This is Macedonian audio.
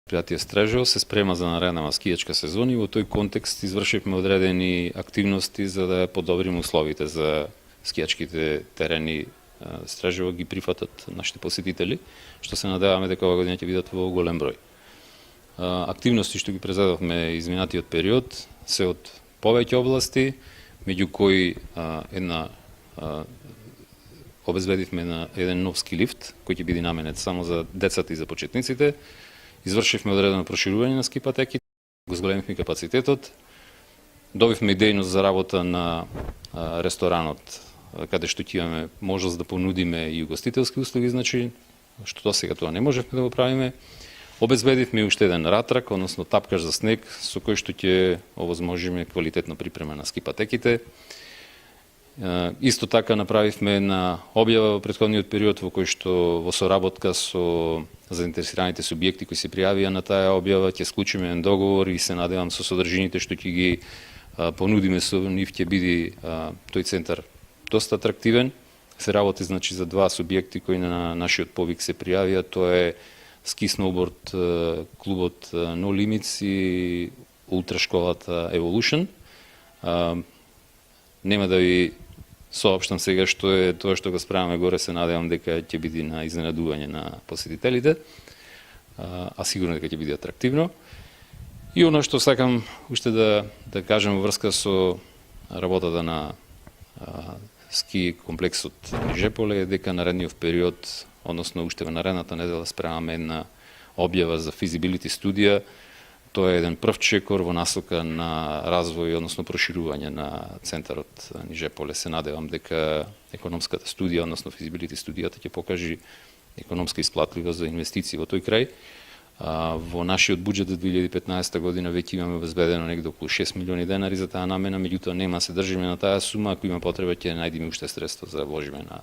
Предпријатие Стражево се спрема за нареднава скијачка сезона и во тој контекст извршивме одредени активности за да подобриме условите за скијачките терени. Стражево ги прифатат нашите посетители, што се надеваме дека ова година ќе бидат во голем број. Активности што ги презадовме изминатиот период се од повеќе области, меѓу кои обезбедивме на еден нов ски лифт кој ќе биде наменет само за децата и за почетниците. Извршивме одредено проширување на ски патеки, го зголемивме капацитетот, добивме идејност за работа на ресторанот, каде што ќе имаме можност да понудиме и угостителски услуги, значи, што досега тоа не можевме да го правиме. Обезбедивме уште еден ратрак, односно тапкаш за снег, со кој што ќе овозможиме квалитетна припрема на ски патеките. Исто така направивме една објава во претходниот период во кој што во соработка со заинтересираните субјекти кои се пријавија на таа објава ќе склучиме еден договор и се надевам со содржините што ќе ги понудиме со нив ќе биде тој центар доста атрактивен. Се работи значи за два субјекти кои на нашиот повик се пријавија, тоа е ски сноуборд клубот No Limits и ултрашколата Evolution. Нема да ви соопштам сега што е тоа што го справаме горе, се надевам дека ќе биде на изненадување на посетителите, а сигурно дека ќе биде атрактивно. И оно што сакам уште да кажем во врска со работата на ски комплексот Нижеполе е дека наредниот период, односно уште во наредната недела спремаме една објава за физибилити студија. Тоа е еден прв чекор во насока на развој, односно проширување на центарот Нижеполе. Се надевам дека економската студија, односно физибилити студијата ќе покажи економска исплатливост за инвестиции во тој крај. Во нашиот буџет за 2015 година веќе имаме обезбедено негде околу 6 милиони денари за таа намена, меѓутоа нема се држиме на таа сума, ако има потреба ќе најдеме уште средства за да вложиме на